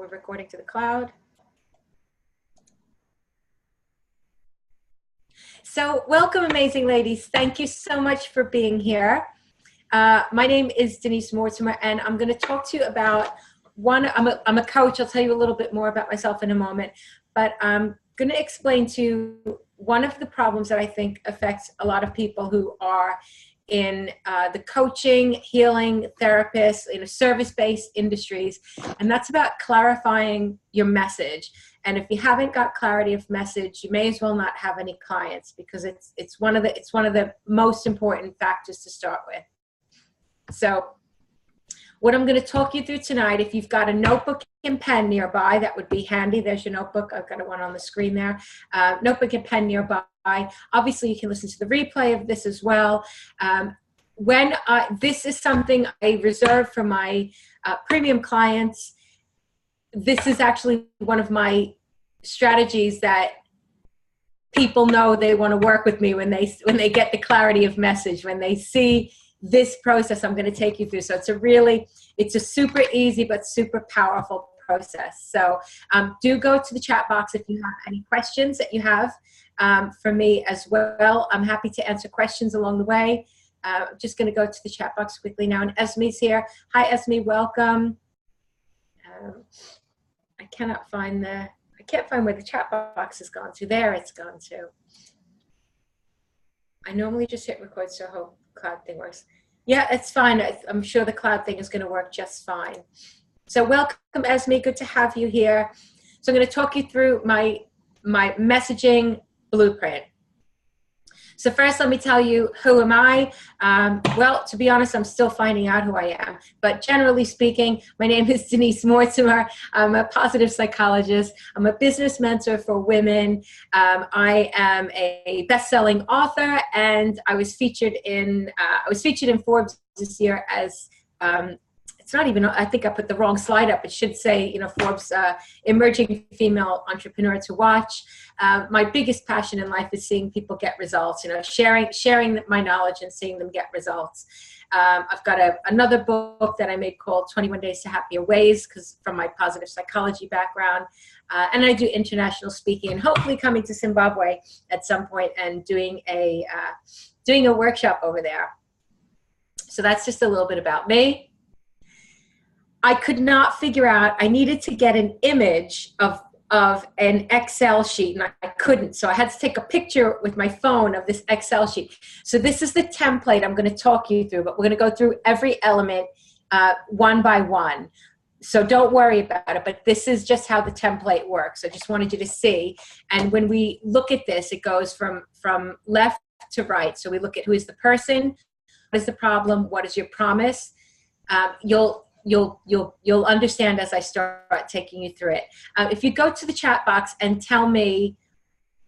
we're recording to the cloud. So welcome, amazing ladies. Thank you so much for being here. My name is Denise Mortimer, and I'm going to talk to you about I'm a coach. I'll tell you a little bit more about myself in a moment, but I'm going to explain to you one of the problems that I think affects a lot of people who are in the coaching, healing, therapists, service-based industries, and that's about clarifying your message. And if you haven't got clarity of message, you may as well not have any clients, because it's one of the most important factors to start with. So what I'm going to talk you through tonight, if you've got a notebook and pen nearby, that would be handy. There's your notebook. I've got one on the screen there. Notebook and pen nearby. Obviously, you can listen to the replay of this as well. This is something I reserve for my premium clients. This is actually one of my strategies that people know they want to work with me when they get the clarity of message, when they see this process I'm going to take you through. So it's a super easy but super powerful process. So do go to the chat box if you have any questions that you have for me as well. I'm happy to answer questions along the way. I'm just going to go to the chat box quickly now. And Esme's here. Hi, Esme. Welcome. I can't find where the chat box has gone to. There it's gone to. I normally just hit record, so I hope cloud thing works. Yeah, it's fine. I'm sure the cloud thing is going to work just fine. So welcome, Esme. Good to have you here. So I'm going to talk you through my messaging blueprint. So first, let me tell you, who am I? Well, to be honest, I'm still finding out who I am. But generally speaking, my name is Denise Mortimer. I'm a positive psychologist. I'm a business mentor for women. I am a best-selling author, and I was featured in Forbes this year as it's not even, I think I put the wrong slide up. It should say, Forbes Emerging Female Entrepreneur to Watch. My biggest passion in life is seeing people get results, sharing my knowledge and seeing them get results. I've got another book that I made called 21 Days to Happier Ways, because from my positive psychology background. And I do international speaking, and hopefully coming to Zimbabwe at some point and doing a workshop over there. So that's just a little bit about me. I could not figure out, I needed to get an image of an Excel sheet, and I couldn't. So I had to take a picture with my phone of this Excel sheet. So this is the template I'm going to talk you through, but we're going to go through every element one by one. So don't worry about it, but this is just how the template works. I just wanted you to see. And when we look at this, it goes from left to right. So we look at who is the person, what is the problem, what is your promise. You'll understand as I start taking you through it. If you go to the chat box and tell me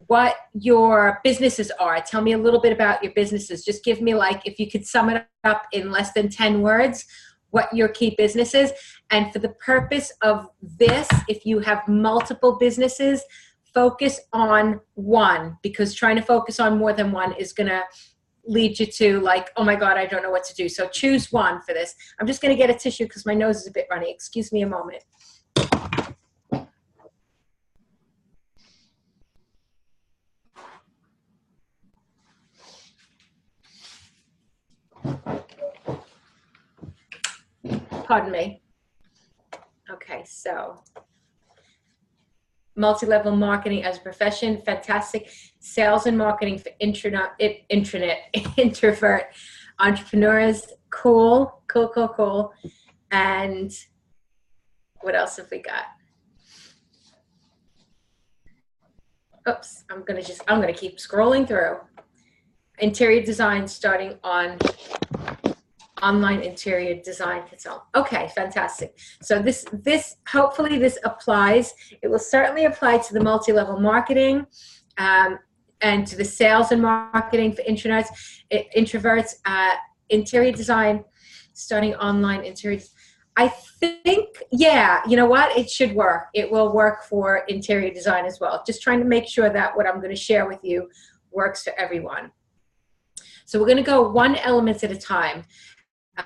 what your businesses are, tell me a little bit about your businesses. Just give me, if you could sum it up in less than 10 words, what your key business is. And for the purpose of this, if you have multiple businesses, focus on one, because trying to focus on more than one is going to lead you to oh my God, I don't know what to do. So choose one for this. I'm just going to get a tissue because my nose is a bit runny. Excuse me a moment. Pardon me. Okay, so multi-level marketing as a profession, fantastic. Sales and marketing for introvert entrepreneurs, cool. And what else have we got? Oops, I'm gonna keep scrolling through. Interior design, starting on online interior design consultant. Okay, fantastic. So this hopefully this applies. It will certainly apply to the multi-level marketing and to the sales and marketing for introverts, interior design, starting online interior. I think, yeah, you know what? It should work. It will work for interior design as well. Just trying to make sure that what I'm going to share with you works for everyone. So we're going to go one element at a time.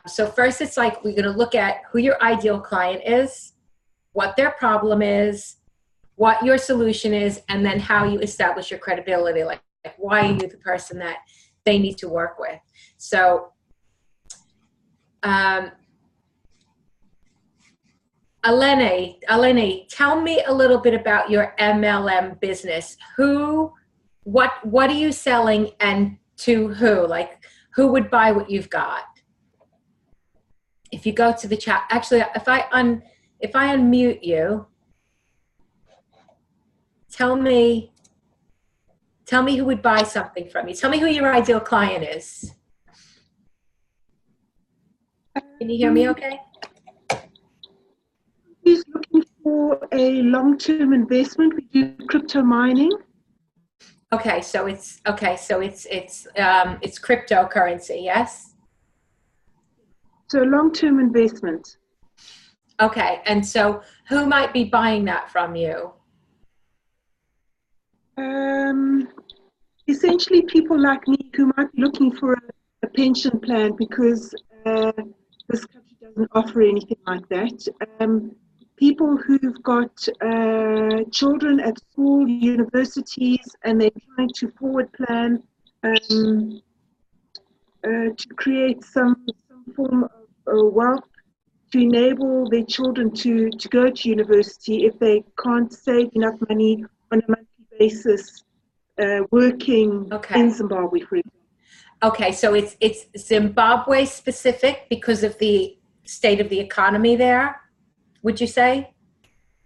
So first, it's we're going to look at who your ideal client is. what their problem is, what your solution is, and then how you establish your credibility. Like why are you the person that they need to work with? So, Eleni, tell me a little bit about your MLM business. What are you selling, and to who? Like, who would buy what you've got? If you go to the chat, actually, if I unmute you, tell me who would buy something from you. Tell me who your ideal client is. Can you hear me okay? Who's looking for a long-term investment? We do crypto mining. Okay, so it's cryptocurrency, yes? So long-term investment. Okay, and so who might be buying that from you? Essentially people like me who might be looking for a pension plan because this country doesn't offer anything like that. People who've got children at school, universities, and they're trying to forward plan to create some form of wealth to enable their children to go to university if they can't save enough money on a monthly basis working in Zimbabwe, for example. Okay, so it's Zimbabwe specific because of the state of the economy there, would you say?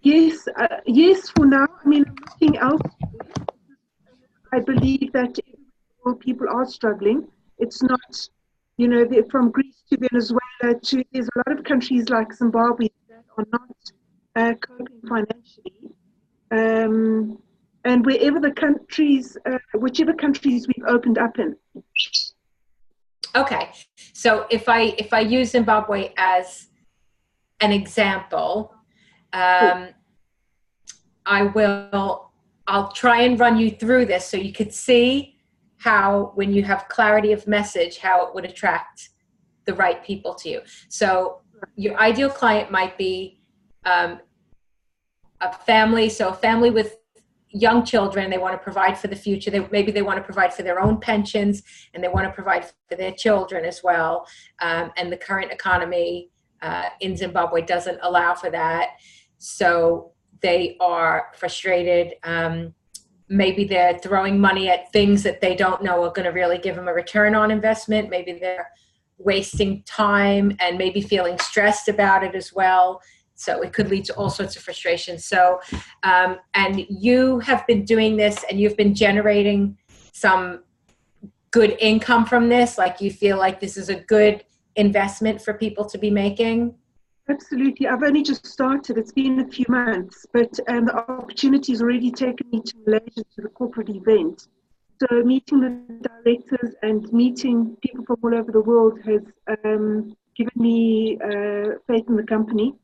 Yes, yes, for now. I mean, I'm looking elsewhere. I believe that people are struggling. It's not, you know, from Greece to Venezuela to, there's a lot of countries like Zimbabwe that are not coping financially. And wherever the countries, whichever countries we've opened up in. Okay, so if I use Zimbabwe as an example, I'll try and run you through this so you could see how, when you have clarity of message, how it would attract the right people to you. So your ideal client might be a family, so a family with young children. They want to provide for the future. Maybe they want to provide for their own pensions, and they want to provide for their children as well. And the current economy in Zimbabwe doesn't allow for that. So they are frustrated. Maybe they're throwing money at things that they don't know are going to really give them a return on investment. Maybe they're wasting time and maybe feeling stressed about it as well. So it could lead to all sorts of frustration. So, and you have been doing this and you've been generating some good income from this. Like you feel like this is a good investment for people to be making? Absolutely. I've only just started. It's been a few months, but the opportunity has already taken me to Malaysia to the corporate event. So meeting the directors and meeting people from all over the world has given me faith in the company.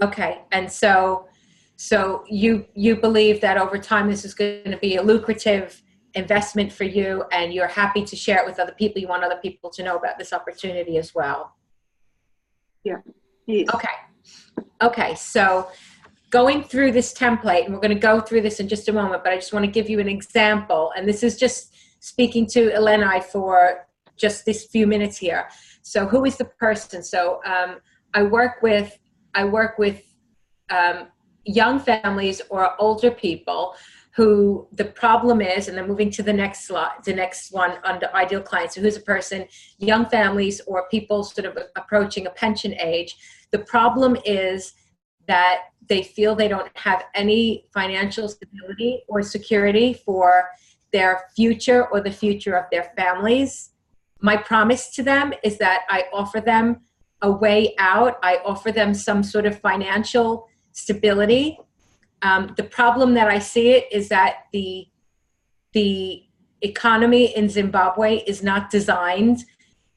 Okay, and so you believe that over time this is going to be a lucrative investment for you, and you're happy to share it with other people. You want other people to know about this opportunity as well. Yeah. Yes. Okay, so going through this template, and we're going to go through this in just a moment, but I just want to give you an example, and this is just speaking to Eleni for just this few minutes here. So who is the person? So I work with young families or older people who the problem is, and then moving to the next slide, the next one under ideal clients. So who's a person, young families or people sort of approaching a pension age. The problem is that they feel they don't have any financial stability or security for their future or the future of their families. My promise to them is that I offer them a way out. I offer them some sort of financial stability. The problem that I see it is that the economy in Zimbabwe is not designed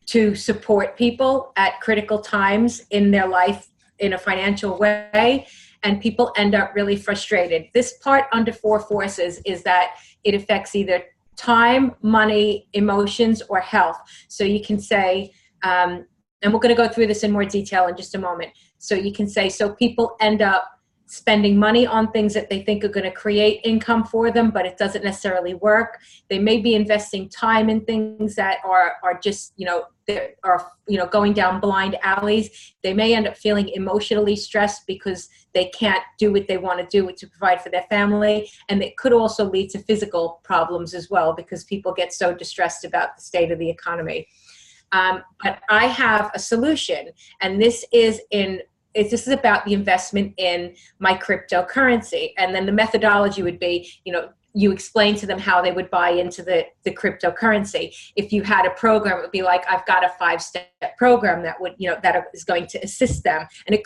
to support people at critical times in their life in a financial way, and people end up really frustrated. This part under 4 forces is that it affects either time, money, emotions, or health. So you can say, and we're going to go through this in more detail in just a moment. So you can say, so people end up spending money on things that they think are going to create income for them, but it doesn't necessarily work. They may be investing time in things that are just, going down blind alleys. They may end up feeling emotionally stressed because they can't do what they want to do to provide for their family. And it could also lead to physical problems as well, because people get so distressed about the state of the economy. But I have a solution, and this is about the investment in my cryptocurrency. And then the methodology would be, you explain to them how they would buy into the cryptocurrency. If you had a program, it would be like, I've got a 5-step program that would, that is going to assist them. And it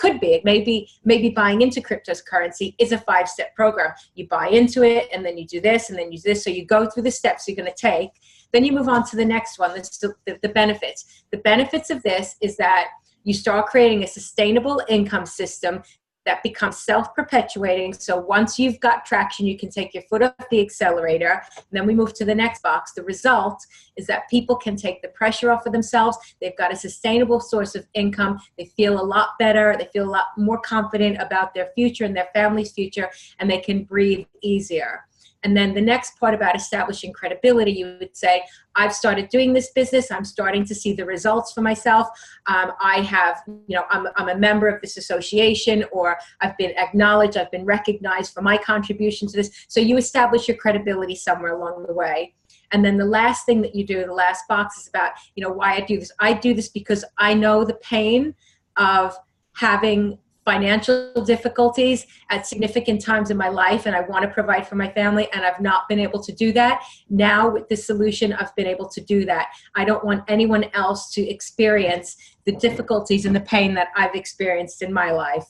maybe buying into cryptocurrency is a 5-step program. You buy into it, and then you do this, and then you do this. So you go through the steps you're going to take. Then you move on to the next one. This is the benefits. The benefits of this is that you start creating a sustainable income system that becomes self-perpetuating. So once you've got traction, you can take your foot off the accelerator. And then we move to the next box. The result is that people can take the pressure off of themselves. They've got a sustainable source of income. They feel a lot better. They feel a lot more confident about their future and their family's future, and they can breathe easier. And then the next part about establishing credibility, you would say, I've started doing this business. I'm starting to see the results for myself. I'm a member of this association, or I've been acknowledged, I've been recognized for my contribution to this. So you establish your credibility somewhere along the way. And then the last thing that you do, the last box, is about, why I do this. I do this because I know the pain of having financial difficulties at significant times in my life, and I want to provide for my family, and I've not been able to do that. Now with this solution, I've been able to do that. I don't want anyone else to experience the difficulties and the pain that I've experienced in my life.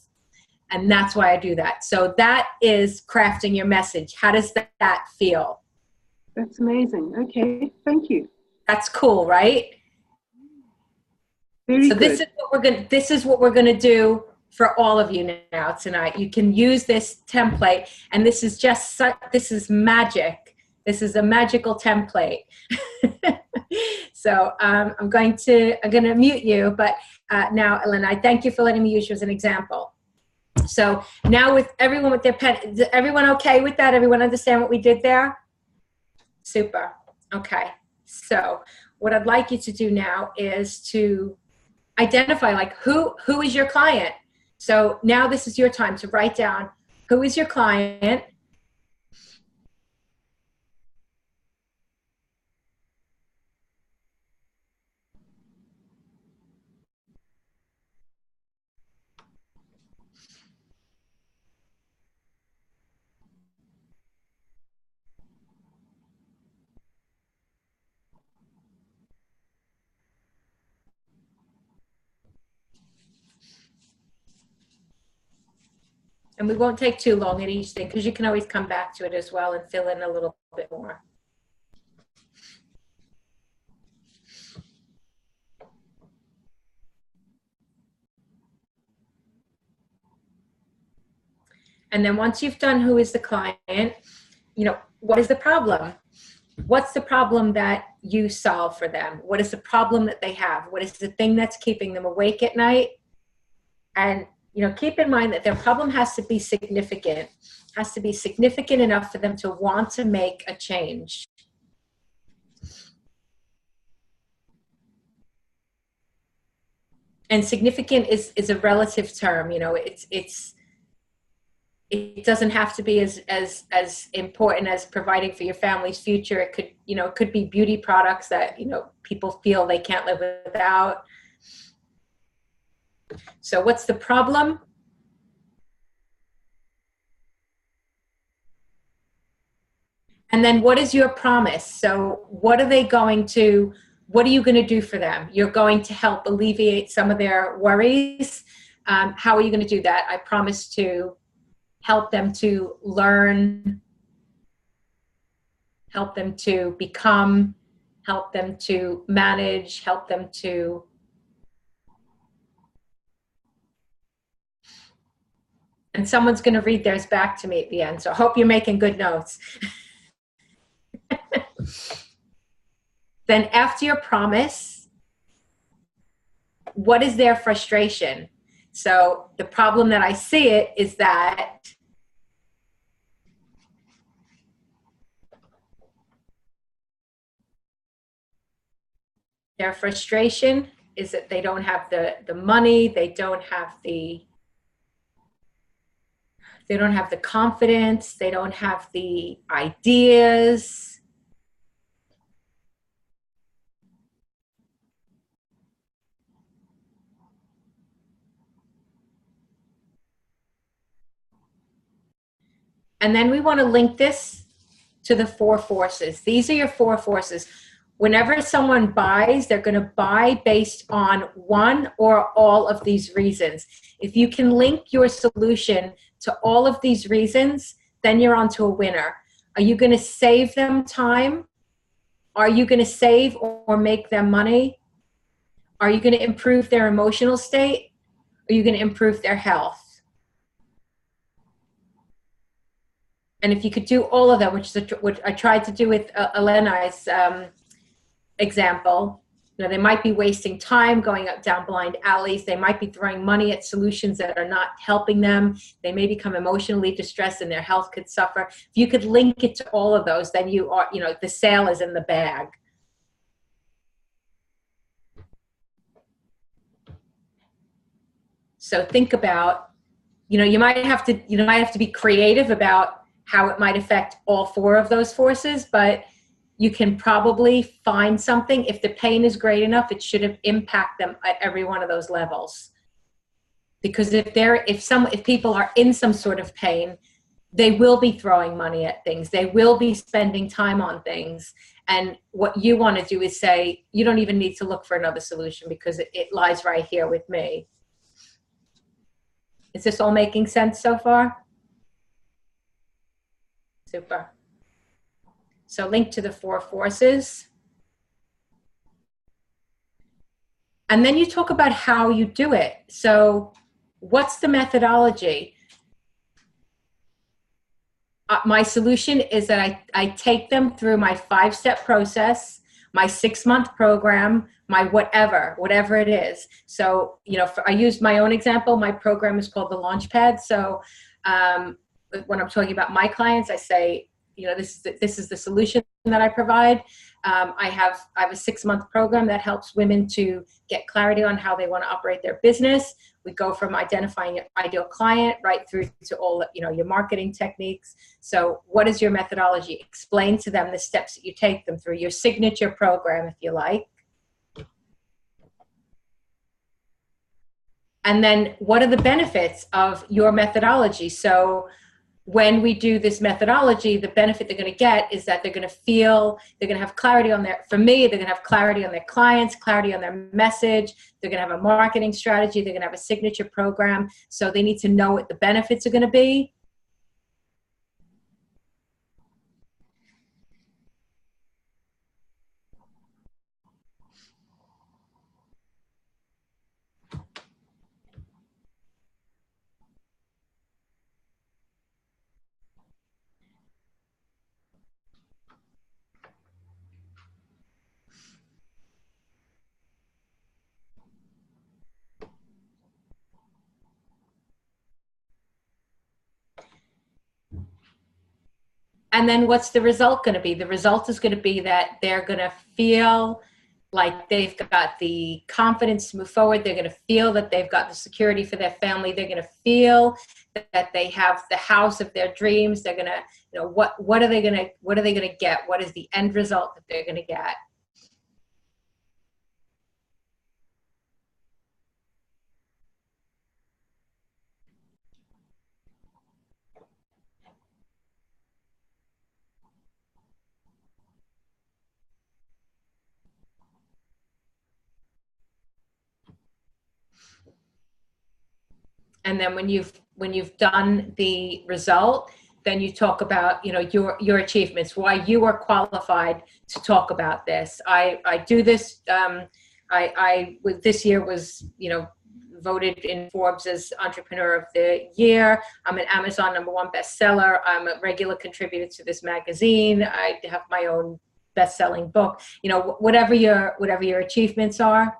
And that's why I do that. So that is crafting your message. How does that feel? That's amazing. Okay, thank you. That's cool, right? Very so good. This is what we're gonna do for all of you now tonight. You can use this template, and this is magic. This is a magical template. So I'm going to mute you, but now, Ellen, I thank you for letting me use you as an example. So now with everyone with their pen, is everyone okay with that? Everyone understand what we did there? Super. Okay. So what I'd like you to do now is to identify, like, who is your client? So now this is your time to write down, who is your client? And we won't take too long at each thing, because you can always come back to it as well and fill in a little bit more. And then once you've done who is the client, what is the problem? What's the problem that you solve for them? What is the problem that they have? What is the thing that's keeping them awake at night? And keep in mind that their problem has to be significant, enough for them to want to make a change. And significant is a relative term. It doesn't have to be as important as providing for your family's future. It could be beauty products that, people feel they can't live without. So what's the problem? And then what is your promise? So what are you going to do for them? You're going to help alleviate some of their worries. How are you going to do that? I promise to help them to learn, help them to become, help them to manage, help them to and someone's going to read theirs back to me at the end. So I hope you're making good notes. Then after your promise, what is their frustration? So the problem that I see it is that their frustration is that they don't have the money, they don't have the confidence, they don't have the ideas. And then we want to link this to the four forces. These are your four forces. Whenever someone buys, they're going to buy based on one or all of these reasons. If you can link your solution to all of these reasons, then you're onto a winner. Are you going to save them time? Are you going to save or make them money? Are you going to improve their emotional state? Are you going to improve their health? And if you could do all of them, which I tried to do with Elena's example, they might be wasting time going up down blind alleys. They might be throwing money at solutions that are not helping them. They may become emotionally distressed and their health could suffer. If you could link it to all of those, then you are, the sale is in the bag. So think about, you might have to be creative about how it might affect all four of those forces, but you can probably find something. If the pain is great enough, it should impact them at every one of those levels. Because if people are in some sort of pain, they will be throwing money at things. They will be spending time on things. And what you want to do is say, you don't even need to look for another solution because it lies right here with me. Is this all making sense so far? Super. So link to the four forces. And then you talk about how you do it. So what's the methodology? My solution is that I take them through my 5-step process, my 6-month program, my whatever it is. So, I used my own example. My program is called the Launchpad. So when I'm talking about my clients, I say, this is the solution that I provide. I have a 6-month program that helps women to get clarity on how they want to operate their business. We go from identifying your ideal client right through to all, your marketing techniques. So what is your methodology? Explain to them the steps that you take them through, your signature program, if you like. And then what are the benefits of your methodology? So when we do this methodology, the benefit they're going to get is that they're going to have clarity on they're going to have clarity on their clients, clarity on their message. They're going to have a marketing strategy. They're going to have a signature program. So they need to know what the benefits are going to be. And then what's the result going to be? The result is going to be that they're going to feel like they've got the confidence to move forward. They're going to feel that they've got the security for their family. They're going to feel that they have the house of their dreams. They're going to, what are they going to get? What is the end result that they're going to get? And then when you've done the result, then you talk about your achievements, why you are qualified to talk about this. I do this. I this year was voted in Forbes as Entrepreneur of the Year. I'm an Amazon #1 bestseller. I'm a regular contributor to this magazine. I have my own best-selling book. Whatever your achievements are.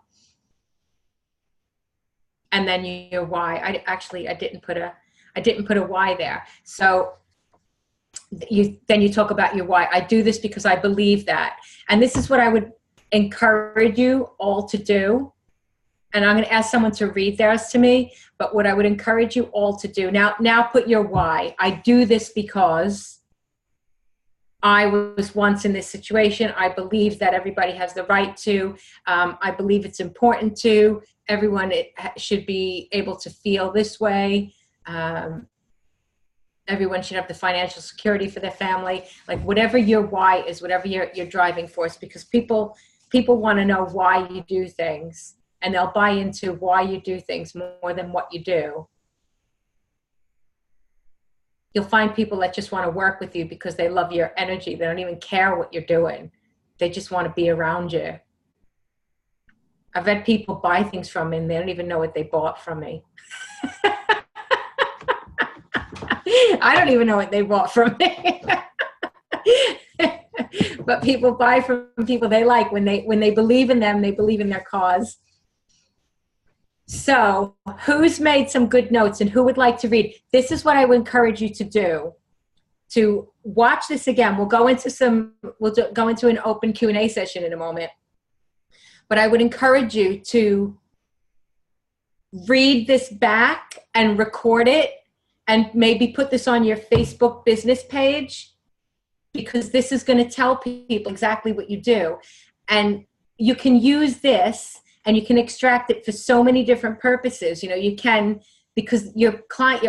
and then your why. I didn't put a why there. So then you talk about your why. I do this because I believe that. And this is what I would encourage you all to do. And I'm going to ask someone to read theirs to me, but what I would encourage you all to do now put your why. I do this because I was once in this situation. I believe that everybody has the right to. I believe it's important to. Everyone should be able to feel this way. Everyone should have the financial security for their family. Like whatever your why is, whatever your driving force, because people want to know why you do things, and they'll buy into why you do things more than what you do. You'll find people that just want to work with you because they love your energy. They don't even care what you're doing. They just want to be around you. I've had people buy things from me and they don't even know what they bought from me. I don't even know what they bought from me. But people buy from people they like when they believe in them, they believe in their cause. So who's made some good notes and who would like to read? This is what I would encourage you to do. To watch this again. We'll go into an open Q&A session in a moment. But I would encourage you to read this back and record it and maybe put this on your Facebook business page, because this is going to tell people exactly what you do. And you can use this and you can extract it for so many different purposes. You know, you can, because your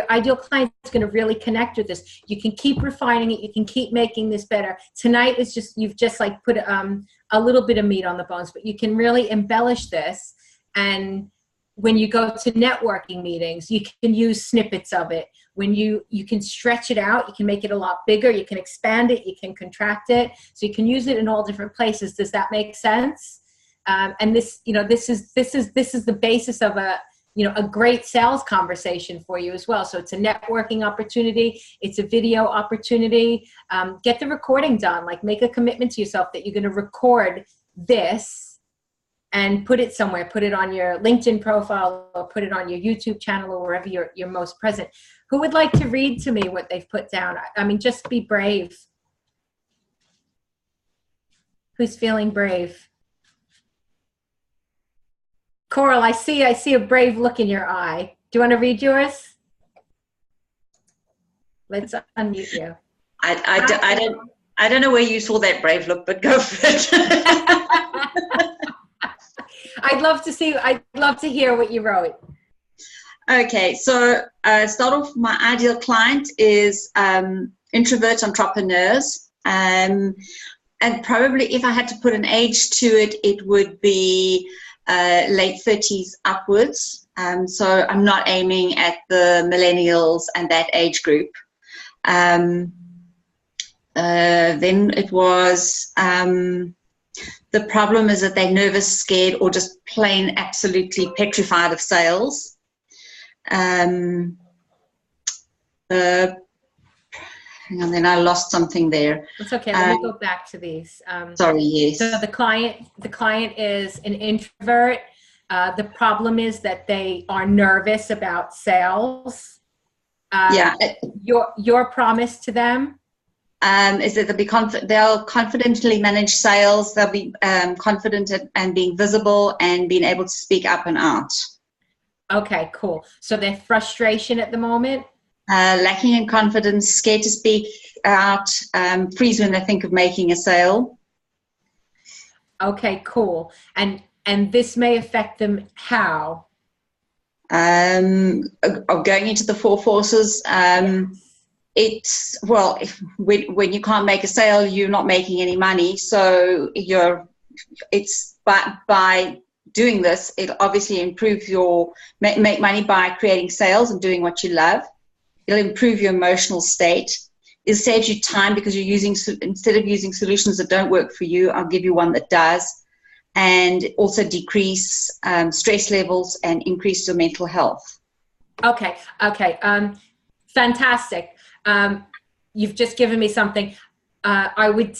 ideal client is going to really connect with this. You can keep refining it. You can keep making this better. Tonight is just, you've just like put a little bit of meat on the bones, but you can really embellish this. And when you go to networking meetings, you can use snippets of it. When you can stretch it out, you can make it a lot bigger. You can expand it. You can contract it. So you can use it in all different places. Does that make sense? And this, you know, this is the basis of a great sales conversation for you as well. So it's a networking opportunity. It's a video opportunity. Get the recording done. Like, make a commitment to yourself that you're going to record this and put it somewhere. Put it on your LinkedIn profile or put it on your YouTube channel or wherever you're most present. Who would like to read to me what they've put down? I mean, just be brave. Who's feeling brave? Coral, I see a brave look in your eye. Do you want to read yours? Let's unmute you. I don't know where you saw that brave look, but go for it. I'd love to hear what you wrote. Okay, so start off. My ideal client is introvert entrepreneurs, and probably if I had to put an age to it, it would be late 30s upwards. So I'm not aiming at the millennials and that age group. Then it was the problem is that they're nervous, scared, or just plain absolutely petrified of sales. Hang on, then I lost something there. It's okay. Let me go back to these. Sorry, yes. So the client is an introvert. The problem is that they are nervous about sales. Yeah. Your promise to them is that they'll confidently manage sales. They'll be confident and being visible and being able to speak up and out. Okay, cool. So their frustration at the moment. Lacking in confidence, scared to speak out, freeze when they think of making a sale. Okay, cool. And this may affect them how? Of going into the four forces. It's, well, when you can't make a sale, you're not making any money. So by doing this, it obviously improves make money by creating sales and doing what you love. It'll improve your emotional state. It saves you time because instead of using solutions that don't work for you, I'll give you one that does. And also decrease stress levels and increase your mental health. Okay. Fantastic. You've just given me something. I would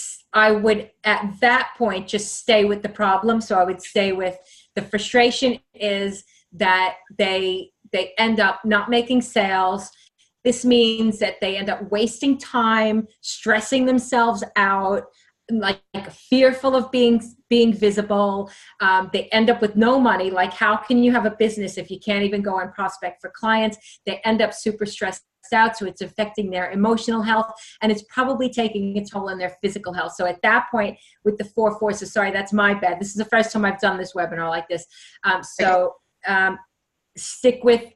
at that point just stay with the problem. So I would stay with the frustration is that they end up not making sales. This means that they end up wasting time, stressing themselves out, like fearful of being visible. They end up with no money. Like, how can you have a business if you can't even go and prospect for clients? They end up super stressed out, so it's affecting their emotional health, and it's probably taking a toll on their physical health. So at that point, with the 4 forces, sorry, that's my bad. This is the first time I've done this webinar like this. Stick with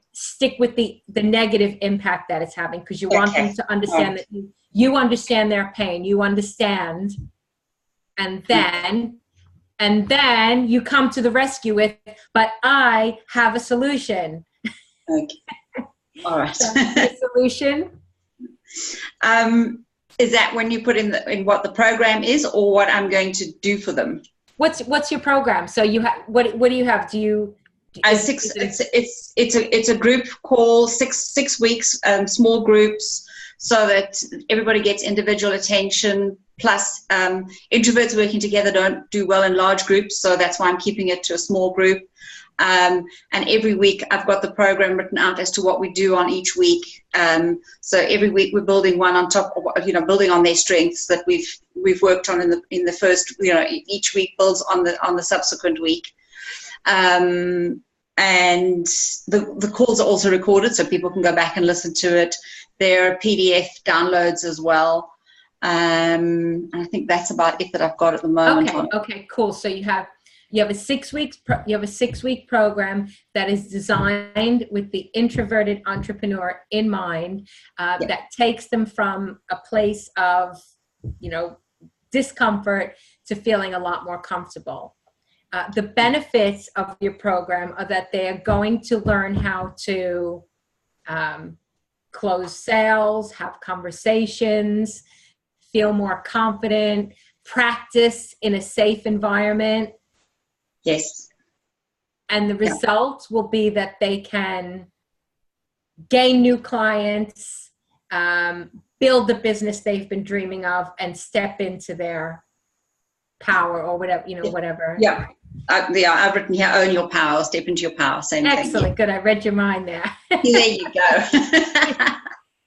the negative impact that it's having, because you want them to understand that you understand their pain. You understand. And then you come to the rescue with, but I have a solution. Okay. All right. The solution. Is that when you put in what the program is, or what I'm going to do for them? What's your program? So you have what do you have? It's a group call, six weeks, small groups, so that everybody gets individual attention. Plus, introverts working together don't do well in large groups, so that's why I'm keeping it to a small group. And every week I've got the program written out as to what we do on each week. So every week we're building one on top of, building on their strengths that we've worked on in the first, each week builds on the subsequent week. And the calls are also recorded, so people can go back and listen to it. There are PDF downloads as well. And I think that's about it that I've got at the moment. Okay, cool. So you have a 6 week program that is designed with the introverted entrepreneur in mind, that takes them from a place of discomfort to feeling a lot more comfortable. The benefits of your program are that they are going to learn how to close sales, have conversations, feel more confident, practice in a safe environment. Yes. And the results will be that they can gain new clients, build the business they've been dreaming of, and step into their power, or whatever, whatever. Yeah. I've written here, own your power, step into your power. Same thing. Excellent. Good. I read your mind there. There you go.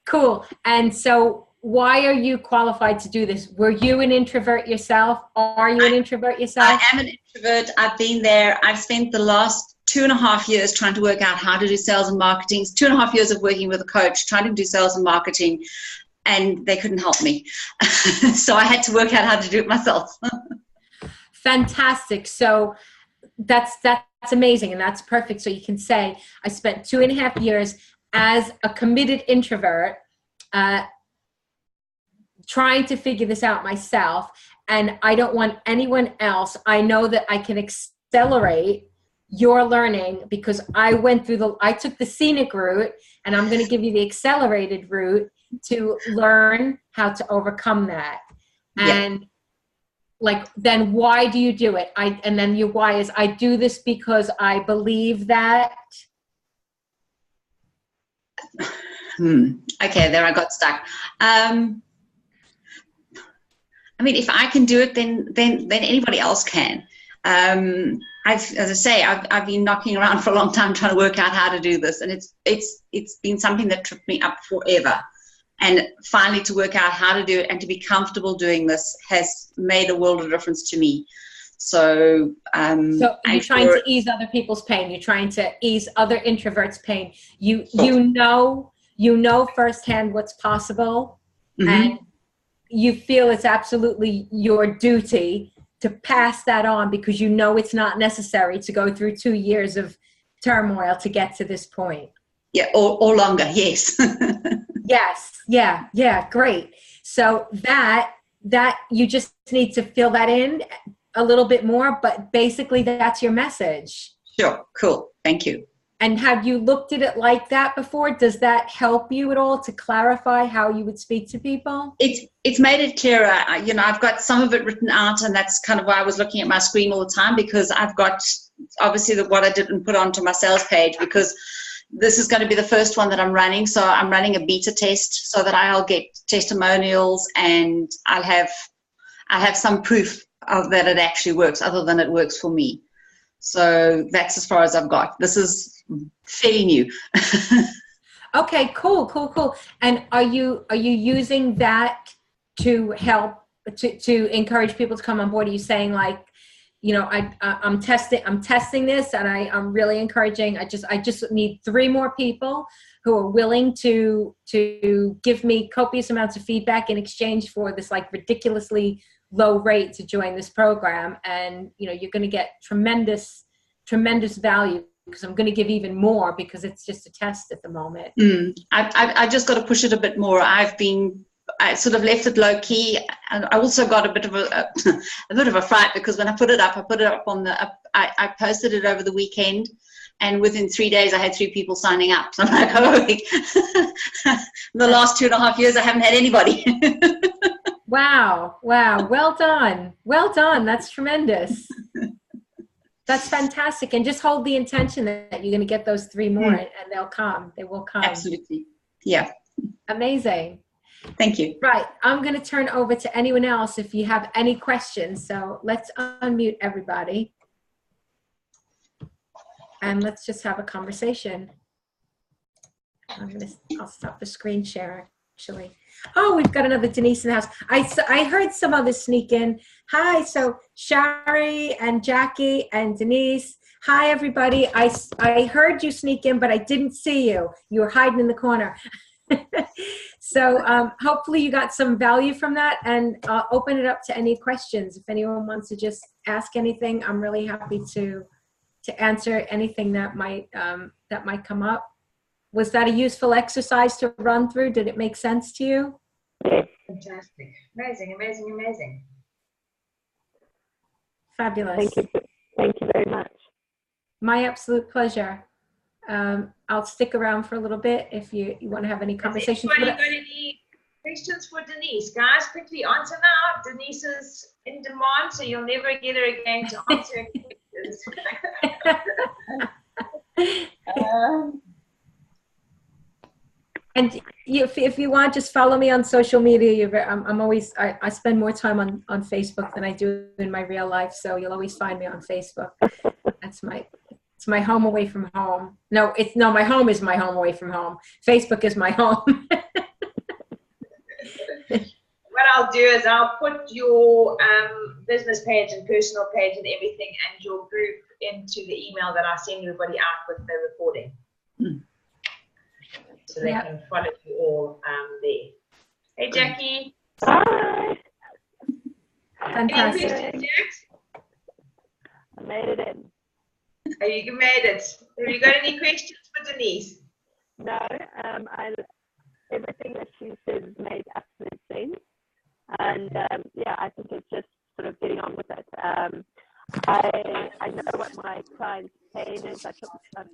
Cool. And so why are you qualified to do this? Were you an introvert yourself? Are you an introvert yourself? I am an introvert. I've been there. I've spent the last 2.5 years trying to work out how to do sales and marketing. 2.5 years of working with a coach, trying to do sales and marketing, and they couldn't help me. So I had to work out how to do it myself. Fantastic. So that's amazing, and that's perfect. So you can say, I spent 2.5 years as a committed introvert, trying to figure this out myself, and I don't want anyone else. I know that I can accelerate your learning because I took the scenic route, and I'm going to give you the accelerated route to learn how to overcome that. And then why do you do it? And then your why is, I do this because I believe that. Okay, there I got stuck. If I can do it, then anybody else can. As I say, I've been knocking around for a long time trying to work out how to do this, and it's been something that tripped me up forever. And finally, to work out how to do it and to be comfortable doing this has made a world of difference to me. So you're trying to ease other people's pain. You're trying to ease other introverts' pain. You know firsthand what's possible, and you feel it's absolutely your duty to pass that on, because you know it's not necessary to go through 2 years of turmoil to get to this point. Yeah, or longer, yes. Yes, yeah, great. So that you just need to fill that in a little bit more, but basically that's your message. Sure, cool, thank you. And have you looked at it like that before? Does that help you at all to clarify how you would speak to people? It's made it clearer. I've got some of it written out, and that's kind of why I was looking at my screen all the time, because I've got obviously what I didn't put onto my sales page, because this is going to be the first one that I'm running. So I'm running a beta test so that I'll get testimonials, and I'll have some proof of that it actually works, other than it works for me. So that's as far as I've got. This is fairly new. Okay, cool. And are you using that to help to encourage people to come on board? Are you saying like, you know, I'm testing this, and I'm really encouraging. I just need 3 more people who are willing to give me copious amounts of feedback in exchange for this like ridiculously low rate to join this program, and you know, you're going to get tremendous value, because I'm going to give even more, because it's just a test at the moment. I just got to push it a bit more. I sort of left it low key, and I also got a bit of a fright, because when I put it up on I posted it over the weekend, and within 3 days I had 3 people signing up. So I'm like, oh, the last 2.5 years I haven't had anybody. Wow. Well done. That's tremendous. That's fantastic. And just hold the intention that you're going to get those 3 more, and they'll come. They will come. Absolutely. Yeah. Amazing. Thank you. Right. I'm going to turn over to anyone else if you have any questions. So let's unmute everybody. And let's just have a conversation. I'll stop the screen share, actually. Oh, we've got another Denise in the house. I heard some others sneak in. Hi, so Shari and Jackie and Denise. Hi, everybody. I heard you sneak in, but I didn't see you. You were hiding in the corner. So hopefully you got some value from that, and I'll open it up to any questions. If anyone wants to just ask anything, I'm really happy to answer anything that might come up. Was that a useful exercise to run through? Did it make sense to you? Fantastic. Amazing. Fabulous. Thank you very much. My absolute pleasure. I'll stick around for a little bit if you want to have any conversations. Has anybody got any questions for Denise? Guys, quickly answer now. Denise is in demand, so you'll never get her again to answer questions. And if you want, just follow me on social media. I spend more time on Facebook than I do in my real life, so you'll always find me on Facebook. It's my home away from home. No, my home is my home away from home. Facebook is my home. What I'll do is I'll put your business page and personal page and everything and your group into the email that I send everybody out with the recording. So they can follow you all there. Hey, Jackie. Hi. Fantastic. Any questions, Jax? I made it in. Oh, you made it. Have you got any questions for Denise? No, everything that she said made absolute sense. And I think it's just sort of getting on with it. I know what my client's pain is. I've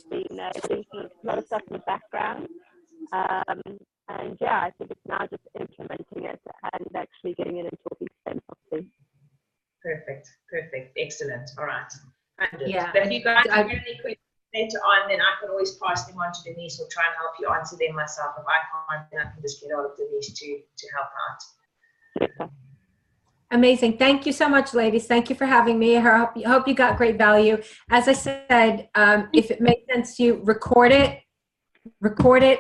been doing a lot of stuff in the background. And I think it's now just implementing it and actually getting it and talking to them properly. Perfect. Excellent. All right. Yeah. But if you guys have any questions later on, then I can always pass them on to Denise or try and help you answer them myself. If I can't, then I can just get out of Denise to help out. Amazing. Thank you so much, ladies. Thank you for having me. I hope you got great value. As I said, if it makes sense to you, record it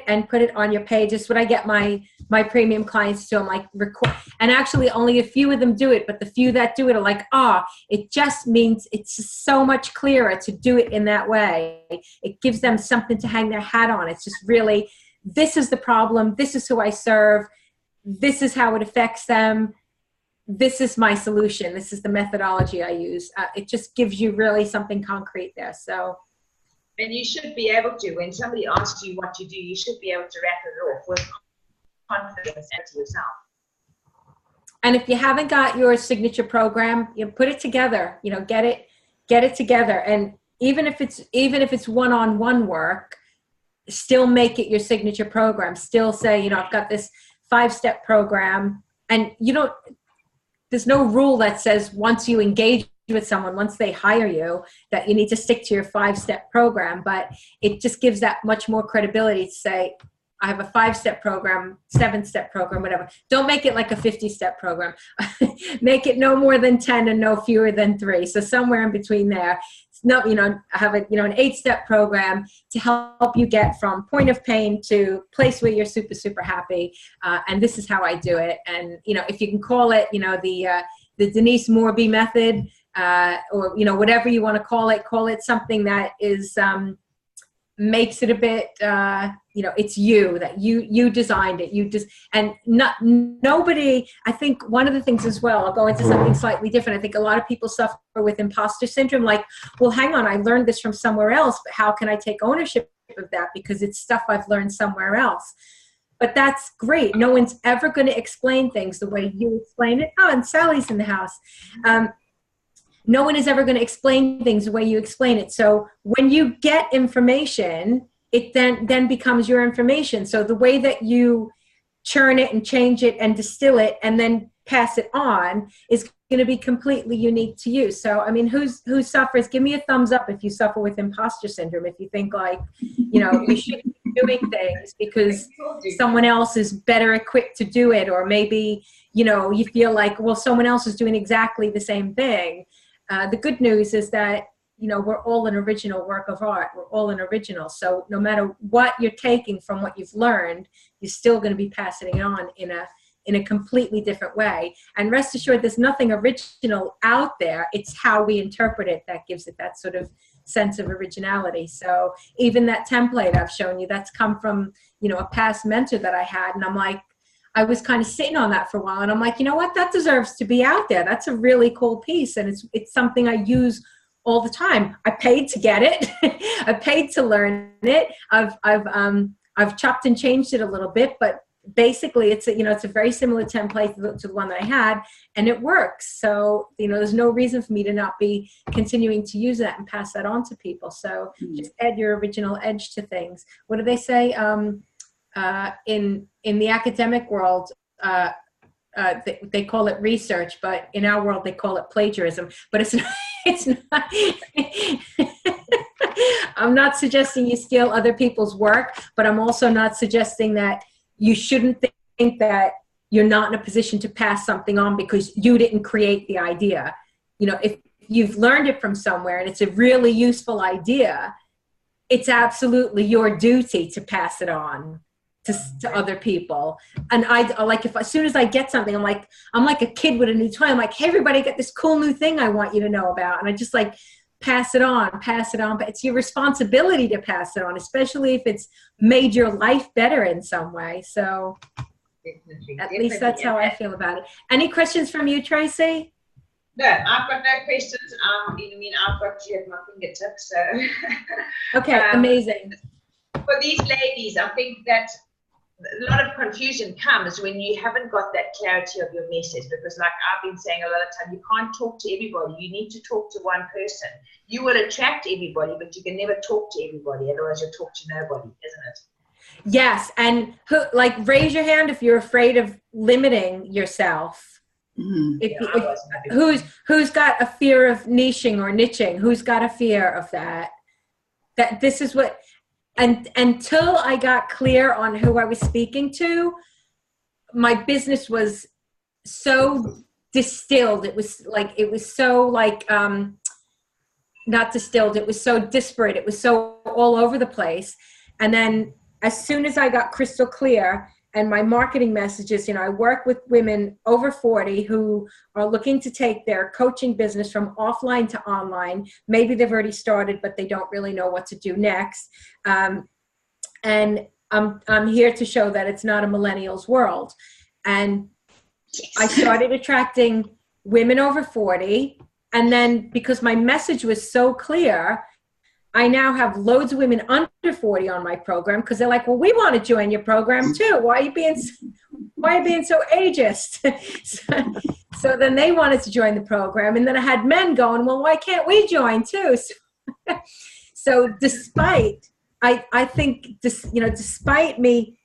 and put it on your page. This is what I get my premium clients to. I'm like, record. And actually only a few of them do it, but the few that do it are like, it just means it's so much clearer to do it in that way. It gives them something to hang their hat on. It's just really, this is the problem. This is who I serve. This is how it affects them. This is my solution. This is the methodology I use. It just gives you really something concrete there. So. And you should be able to, when somebody asks you what you do, you should be able to wrap it off with confidence to yourself. And if you haven't got your signature program, put it together. Get it together. And even if it's one-on-one work, still make it your signature program. Still say, I've got this 5-step program, and there's no rule that says once you engage with someone, once they hire you, that you need to stick to your 5-step program, but it just gives that much more credibility to say, I have a 5-step program, 7-step program, whatever. Don't make it like a 50-step program. Make it no more than 10 and no fewer than 3. So somewhere in between there. No, I have an 8-step program to help you get from point of pain to place where you're super, super happy. And this is how I do it. And, if you can call it, the Denise Morby method, or, whatever you want to call it something that is, makes it a bit, it's you, that you designed it. And nobody, I think one of the things as well, I'll go into something slightly different. I think a lot of people suffer with imposter syndrome. Like, well, hang on, I learned this from somewhere else, but how can I take ownership of that? Because it's stuff I've learned somewhere else. But that's great. No one's ever going to explain things the way you explain it. Oh, and Sally's in the house. No one is ever going to explain things the way you explain it. So when you get information, it then becomes your information. So the way that you churn it and change it and distill it and then pass it on is going to be completely unique to you. So, I mean, who suffers? Give me a thumbs up if you suffer with imposter syndrome. If you think like, you should be doing things because someone else is better equipped to do it. Or maybe, you feel like, well, someone else is doing exactly the same thing. The good news is that, we're all an original work of art. We're all an original. So no matter what you're taking from what you've learned, you're still going to be passing it on in a completely different way. And rest assured, there's nothing original out there. It's how we interpret it that gives it that sort of sense of originality. So even that template I've shown you, that's come from, a past mentor that I had. And I'm like, I was kind of sitting on that for a while, and I'm like, you know what, that deserves to be out there. That's a really cool piece, and it's something I use all the time. I paid to get it. I paid to learn it. I've chopped and changed it a little bit, but basically it's a very similar template to the one that I had, and it works. So there's no reason for me to not be continuing to use that and pass that on to people. So just add your original edge to things. What do they say? In the academic world, they call it research, but in our world they call it plagiarism. But it's not. I'm not suggesting you steal other people's work, but I'm also not suggesting that you shouldn't think that you're not in a position to pass something on because you didn't create the idea. If you've learned it from somewhere and it's a really useful idea, it's absolutely your duty to pass it on to other people. And I like, if as soon as I get something, I'm like a kid with a new toy. I'm like, hey, everybody, get this cool new thing I want you to know about. And I just like pass it on. But it's your responsibility to pass it on, especially if it's made your life better in some way. So at least that's how I feel about it. Any questions from you, Tracy? No, I've got no questions. I've got you at my fingertips. So okay, amazing. For these ladies, I think that a lot of confusion comes when you haven't got that clarity of your message, because like I've been saying a lot of time, you can't talk to everybody. You need to talk to one person. You will attract everybody, but you can never talk to everybody. Otherwise you'll talk to nobody, isn't it? Yes. And raise your hand if you're afraid of limiting yourself. Who's got a fear of niching or niching? Who's got a fear of that? That this is what, and until I got clear on who I was speaking to, my business was so distilled. It was so not distilled. It was so disparate. It was so all over the place. And then as soon as I got crystal clear, and my marketing messages, I work with women over 40 who are looking to take their coaching business from offline to online. Maybe they've already started, but they don't really know what to do next. And I'm here to show that it's not a millennials world. And yes. I started attracting women over 40. And then because my message was so clear, I now have loads of women under 40 on my program because they're like, well, we want to join your program too. Why are you being so ageist? So then they wanted to join the program. And then I had men going, well, why can't we join too? So despite, I think, despite me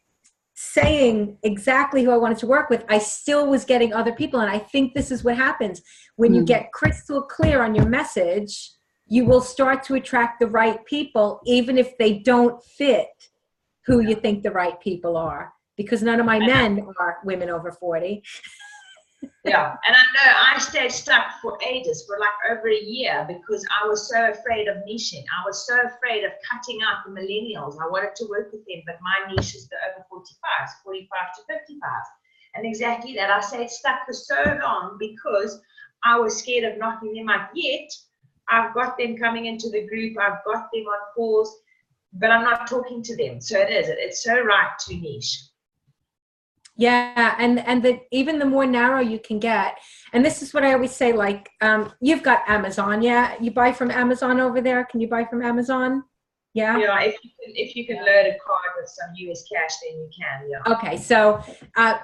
saying exactly who I wanted to work with, I still was getting other people. And I think this is what happens. When you get crystal clear on your message, you will start to attract the right people, even if they don't fit who you think the right people are, because none of my men are women over 40. Yeah, and I know I stayed stuck for ages, for like over a year, because I was so afraid of niching. I was so afraid of cutting out the millennials. I wanted to work with them, but my niche is the over 45s, 45 to 55s. And exactly that, I stayed stuck for so long because I was scared of knocking them up. Yet, I've got them coming into the group, I've got them on calls, but I'm not talking to them. So it's so right to niche. Yeah, and even the more narrow you can get, and this is what I always say, like, you've got Amazon, yeah? You buy from Amazon over there? Can you buy from Amazon? Yeah? Yeah, if you can load a card with some US cash, then you can, yeah. Okay, so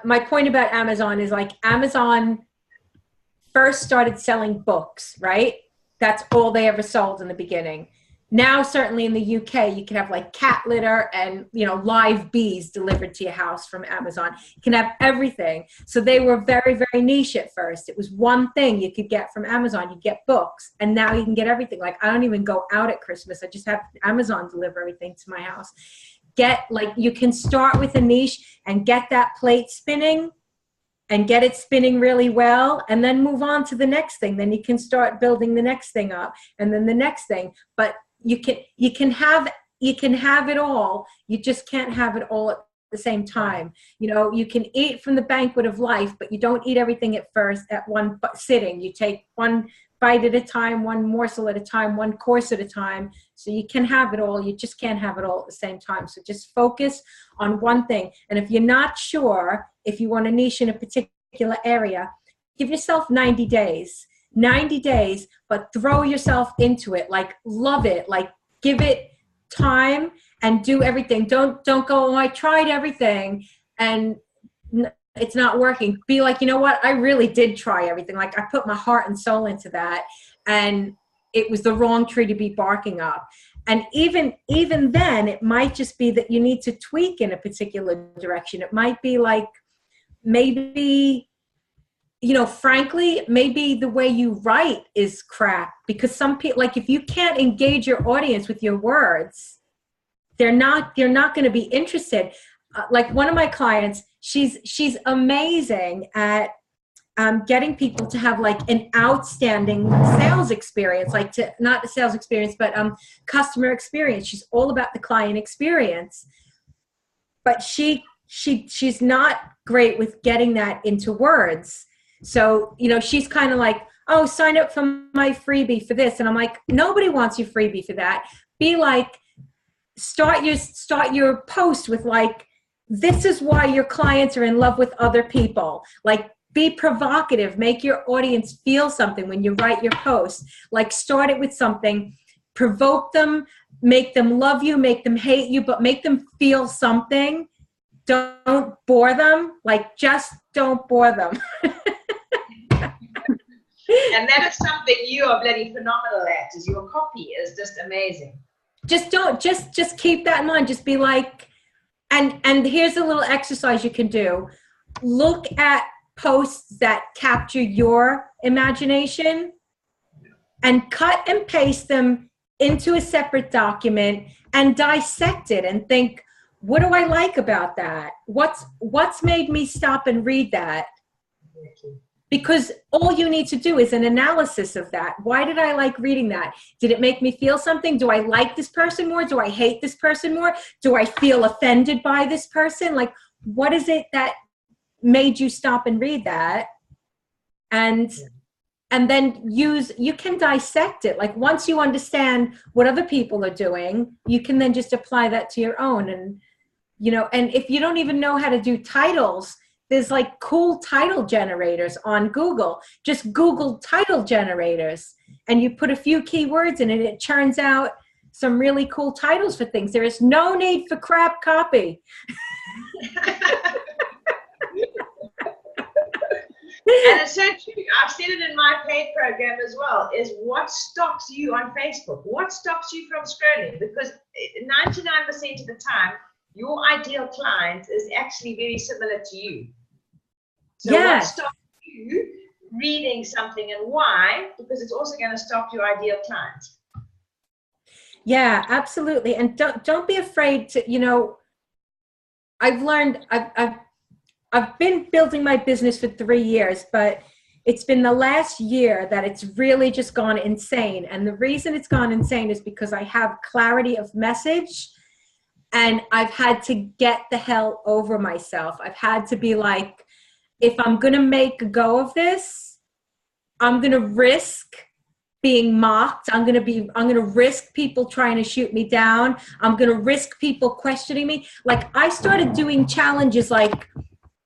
my point about Amazon is, like, Amazon first started selling books, right? That's all they ever sold in the beginning. Now, certainly in the UK, you can have like cat litter and, you know, live bees delivered to your house from Amazon. You can have everything. So they were very, very niche at first. It was one thing you could get from Amazon. You get books, and now you can get everything. Like, I don't even go out at Christmas. I just have Amazon deliver everything to my house. You can start with a niche and get that plate spinning and get it spinning really well, and then move on to the next thing. Then you can start building the next thing up, and then the next thing. But you can have it all. You just can't have it all at the same time. You know, you can eat from the banquet of life, but you don't eat everything at first at one sitting. You take one bite at a time, one morsel at a time, one course at a time. So you can have it all. You just can't have it all at the same time. So just focus on one thing. And if you're not sure if you want to niche in a particular area, give yourself 90 days. 90 days, but throw yourself into it. Like, love it. Like, give it time and do everything. Don't go, oh, I tried everything and it's not working. Be like, you know what? I really did try everything. Like, I put my heart and soul into that, and it was the wrong tree to be barking up. And even then, it might just be that you need to tweak in a particular direction. It might be like, maybe, you know, frankly, maybe the way you write is crap, because some people, like, if you can't engage your audience with your words, they're not going to be interested. Like, one of my clients, she's amazing at getting people to have like an outstanding sales experience, like not a sales experience, but customer experience. She's all about the client experience, but she's not great with getting that into words. So, you know, she's kind of like, oh, sign up for my freebie for this. And I'm like, nobody wants your freebie for that. Be like, start your post with like, this is why your clients are in love with other people. Like, be provocative, make your audience feel something when you write your post. Like, start it with something, provoke them, make them love you, make them hate you, but make them feel something. Don't bore them. Like, just don't bore them. And that is something you are bloody phenomenal at, is your copy is just amazing. Just keep that in mind. Just be like, and here's a little exercise you can do. Look at posts that capture your imagination and cut and paste them into a separate document and dissect it and think, what do I like about that? What's made me stop and read that? Because all you need to do is an analysis of that. Why did I like reading that? Did it make me feel something? Do I like this person more? Do I hate this person more? Do I feel offended by this person? Like, what is it that made you stop and read that? And then you can dissect it. Like, once you understand what other people are doing, you can then just apply that to your own. And, you know, and if you don't even know how to do titles, there's like cool title generators on Google. Just Google title generators and you put a few keywords in it, it churns out some really cool titles for things. There is no need for crap copy. And it's so true. I've said it in my paid program as well, is what stops you on Facebook? What stops you from scrolling? Because 99% of the time, your ideal client is actually very similar to you. So what stops you reading something, and why? Because it's also going to stop your ideal client. Yeah, absolutely. And don't be afraid to, you know, I've learned, I've been building my business for 3 years, but it's been the last year that it's really just gone insane. And the reason it's gone insane is because I have clarity of message, and I've had to get the hell over myself. I've had to be like, if I'm going to make a go of this, I'm going to risk being mocked. I'm going to risk people trying to shoot me down. I'm going to risk people questioning me. Like, I started doing challenges like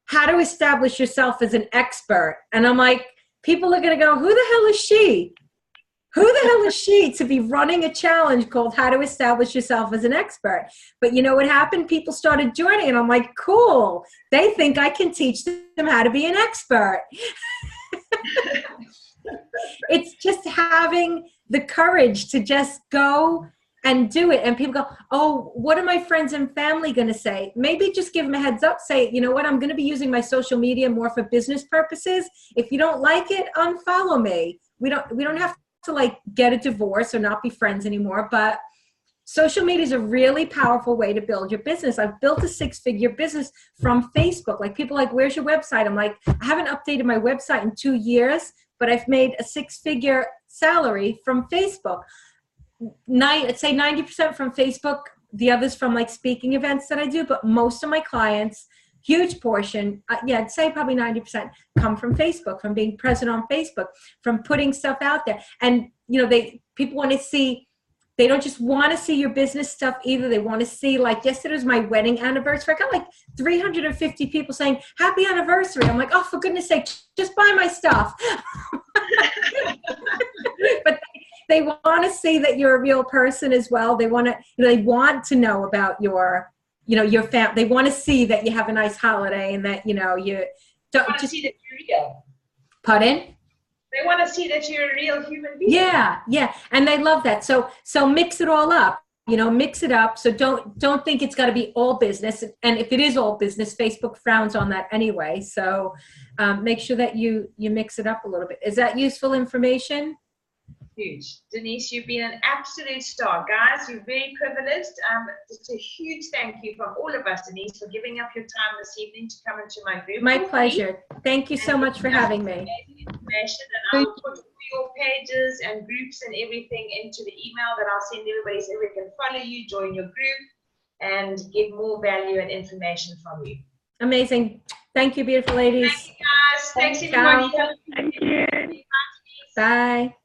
how to establish yourself as an expert. And I'm like, people are going to go, who the hell is she? Who the hell is she to be running a challenge called How to Establish Yourself as an Expert? But you know what happened? People started joining, and I'm like, cool. They think I can teach them how to be an expert. It's just having the courage to just go and do it. And people go, oh, what are my friends and family going to say? Maybe just give them a heads up. Say, you know what? I'm going to be using my social media more for business purposes. If you don't like it, unfollow me. We don't have to like get a divorce or not be friends anymore, but social media is a really powerful way to build your business. I've built a 6-figure business from Facebook. Like, people are like, where's your website? I'm like, I haven't updated my website in 2 years, but I've made a 6-figure salary from Facebook. I'd say 90% from Facebook, the others from like speaking events that I do, but most of my clients, huge portion, I'd say probably 90% come from Facebook, from being present on Facebook, from putting stuff out there. And, you know, people want to see, they don't just want to see your business stuff either. They want to see, like, yesterday was my wedding anniversary. I got like 350 people saying, happy anniversary. I'm like, oh, for goodness sake, just buy my stuff. But they want to see that you're a real person as well. They want to, they want to know about your family. They want to see that you have a nice holiday, and that, you don't want to see that you're real. Pardon? They want to see that you're a real human being. Yeah. And they love that. So mix it all up, mix it up. So don't think it's got to be all business. And if it is all business, Facebook frowns on that anyway. So make sure that you mix it up a little bit. Is that useful information? Huge. Denise, you've been an absolute star. Guys, you're very privileged. Just a huge thank you from all of us, Denise, for giving up your time this evening to come into my group. My pleasure. Thank you so much for having me. Information, and I'll put all your pages and groups and everything into the email that I'll send everybody, so everybody can follow you, join your group, and get more value and information from you. Amazing. Thank you, beautiful ladies. Thank you, guys. Thanks, everybody. Thank you. Bye.